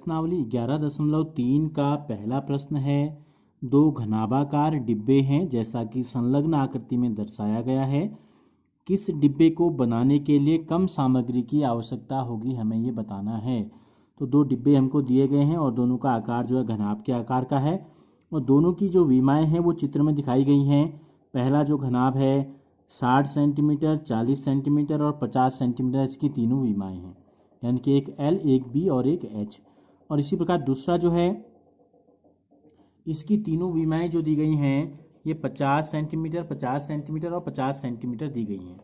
प्रश्नावली 11.3 का पहला प्रश्न है। दो घनाभाकार डिब्बे हैं जैसा कि संलग्न आकृति में दर्शाया गया है। किस डिब्बे को बनाने के लिए कम सामग्री की आवश्यकता होगी, हमें ये बताना है। तो दो डिब्बे हमको दिए गए हैं और दोनों का आकार जो है घनाभ के आकार का है और दोनों की जो विमाएँ हैं वो चित्र में दिखाई गई हैं। पहला जो घनाभ है 60 सेंटीमीटर, 40 सेंटीमीटर और 50 सेंटीमीटर, इसकी तीनों विमाएँ हैं, यानी कि एक L, एक B और एक H। और इसी प्रकार दूसरा जो है इसकी तीनों विमाएँ जो दी गई हैं ये 50 सेंटीमीटर, 50 सेंटीमीटर और 50 सेंटीमीटर दी गई हैं।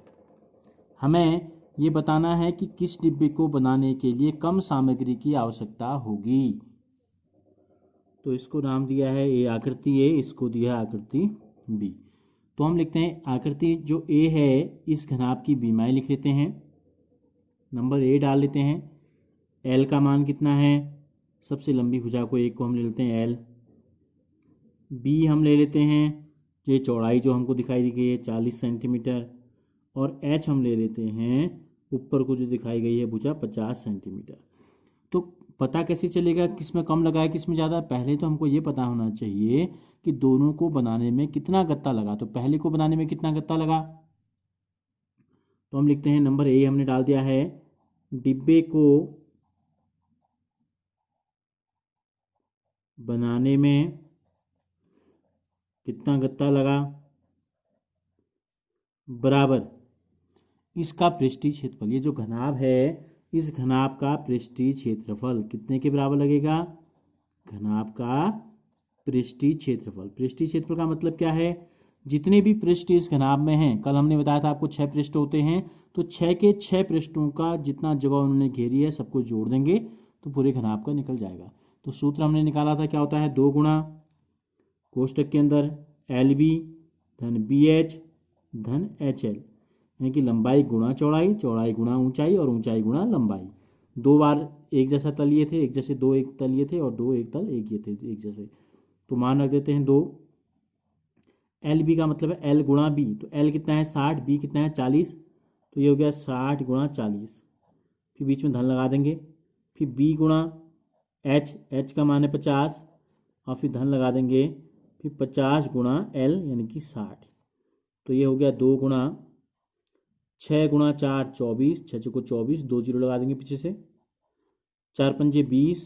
हमें ये बताना है कि किस डिब्बे को बनाने के लिए कम सामग्री की आवश्यकता होगी। तो इसको नाम दिया है ए आकृति ए, इसको दिया है आकृति बी। तो हम लिखते हैं आकृति जो ए है इस घनाभ की विमाएँ लिख लेते हैं, नंबर ए डाल लेते हैं। एल का मान कितना है, सबसे लंबी भुजा को एक को हम ले लेते हैं एल। बी हम ले लेते हैं ये चौड़ाई जो हमको दिखाई दी गई है 40 सेंटीमीटर और एच हम ले लेते हैं ऊपर को जो दिखाई गई है भुजा 50 सेंटीमीटर। तो पता कैसे चलेगा किस में कम लगा है किस में ज़्यादा? पहले तो हमको ये पता होना चाहिए कि दोनों को बनाने में कितना गत्ता लगा। तो पहले को बनाने में कितना गत्ता लगा, तो हम लिखते हैं नंबर ए हमने डाल दिया है। डिब्बे को बनाने में कितना गत्ता लगा बराबर इसका पृष्ठीय क्षेत्रफल। ये जो घनाभ है इस घनाभ का पृष्ठीय क्षेत्रफल कितने के बराबर लगेगा? घनाभ का पृष्ठीय क्षेत्रफल। पृष्ठीय क्षेत्रफल का मतलब क्या है? जितने भी पृष्ठ इस घनाभ में हैं, कल हमने बताया था आपको 6 पृष्ठ होते हैं, तो 6 के 6 पृष्ठों का जितना जगह उन्होंने घेरी है सबको जोड़ देंगे तो पूरे घनाभ का निकल जाएगा। तो सूत्र हमने निकाला था, क्या होता है 2 गुणा कोष्टक के अंदर LB धन BH धन HL, यानी कि लंबाई गुणा चौड़ाई, चौड़ाई गुणा ऊंचाई और ऊंचाई गुणा लंबाई। 2 बार एक जैसा तल ये थे, एक जैसे 2 एक तल ये थे और 2 एक तल एक ये थे एक जैसे, तो मान रख देते हैं 2। LB का मतलब है L गुणा B, तो L कितना है 60, B कितना है 40, तो ये हो गया 60 गुणा 40, फिर बीच में धन लगा देंगे, फिर B गुणा H, H का मान है 50 और फिर धन लगा देंगे, फिर 50 गुणा L यानी कि 60, तो ये हो गया 2 गुणा 6 गुणा 4 24, 6 चौको 24, 2 जीरो लगा देंगे पीछे से, 4 पंजे 20,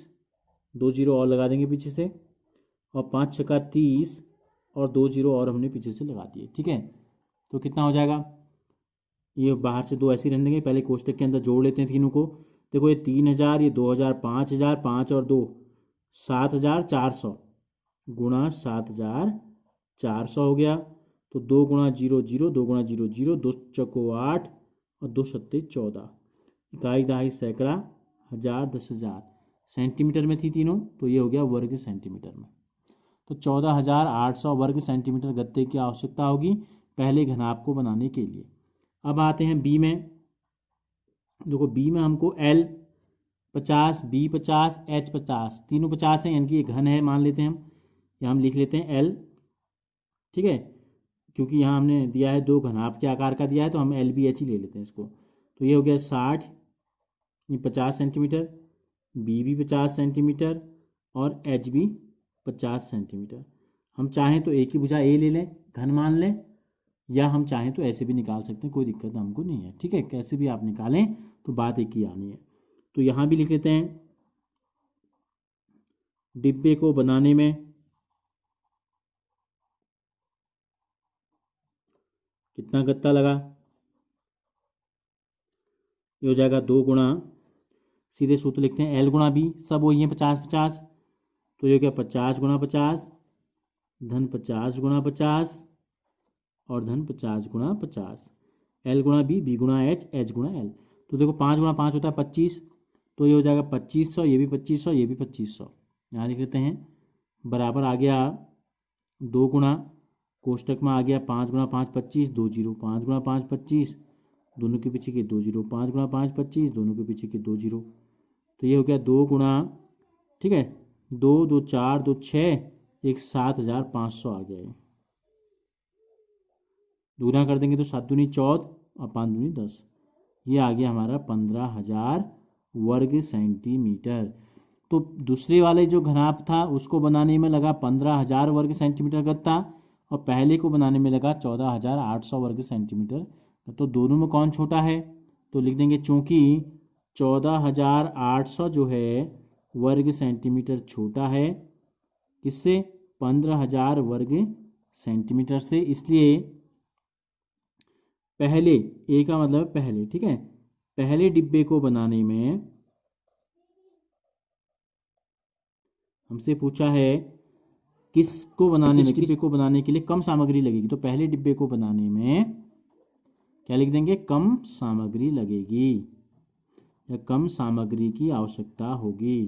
2 जीरो और लगा देंगे पीछे से, और 5 छक्का 30 और 2 जीरो और हमने पीछे से लगा दिए। ठीक है, तो कितना हो जाएगा? ये बाहर से 2 ऐसे ही रहने देंगे, पहले कोष्टक के अंदर जोड़ लेते हैं तीनों को। देखो ये 3000, ये 2000, 5000, 5 और 2 7400 गुणा 7400 हो गया। तो 2 गुणा 0 0, 2 गुणा 0 0, 2 चौको 8 और 2 सत्ते 14, इकाई दहाई सैकड़ा हजार 10,000 सेंटीमीटर में थी तीनों, तो ये हो गया वर्ग सेंटीमीटर में। तो 14,800 वर्ग सेंटीमीटर गत्ते की आवश्यकता होगी पहले घनाभ को बनाने के लिए। अब आते हैं बी में। देखो बी में हमको L 50, B 50, H 50, तीनों 50 हैं, यानी कि ये घन है मान लेते हैं हम, यहाँ हम लिख लेते हैं L। ठीक है, क्योंकि यहाँ हमने दिया है 2 घनाभ के आकार का दिया है तो हम LBH ही ले लेते हैं इसको। तो ये हो गया 60, ये 50 सेंटीमीटर, B भी 50 सेंटीमीटर और H भी 50 सेंटीमीटर। हम चाहें तो एक ही भुजा A ले लें, घन मान लें, या हम चाहें तो ऐसे भी निकाल सकते हैं, कोई दिक्कत हमको नहीं है। ठीक है, कैसे भी आप निकालें तो बात एक ही आनी है। तो यहाँ भी लिख लेते हैं डिब्बे को बनाने में कितना गत्ता लगा, ये हो जाएगा 2 गुणा, सीधे सूत्र लिखते हैं L गुणा B, सब वही है 50 50, तो ये हो गया 50 गुणा 50 धन 50 गुणा 50 और धन 50 गुणा 50, L गुणा B, B गुणा H, H गुणा L। तो देखो 5 गुणा 5 होता है 25, तो ये हो जाएगा 2500, ये भी 2500, ये भी 2500, यहाँ लिख लेते हैं बराबर आ गया 2 गुणा कोष्टक में आ गया 5 गुणा 5 25, 2 जीरो, 5 गुणा 5 25, दोनों के पीछे के 2 जीरो, 5 गुणा 5 25, दोनों के पीछे के 2 जीरो, तो ये हो गया 2 गुणा, ठीक है 2 2 4 2 6, एक 7500 आ गया। गुना कर देंगे तो 7 दूनी 14 और 5 दूनी 10, ये आ गया हमारा 15,000 वर्ग सेंटीमीटर। तो दूसरे वाले जो घनाभ था उसको बनाने में लगा 15,000 वर्ग सेंटीमीटर गत्ता और पहले को बनाने में लगा 14,800 वर्ग सेंटीमीटर। तो दोनों में कौन छोटा है? तो लिख देंगे चूंकि 14,800 जो है वर्ग सेंटीमीटर छोटा है किससे? 15,000 वर्ग सेंटीमीटर से, इसलिए पहले, ए का मतलब पहले, ठीक है, पहले डिब्बे को बनाने में हमसे पूछा है किसको बनाने में, किस डिब्बे को बनाने के लिए कम सामग्री लगेगी। तो पहले डिब्बे को बनाने में क्या लिख देंगे? कम सामग्री लगेगी या कम सामग्री की आवश्यकता होगी।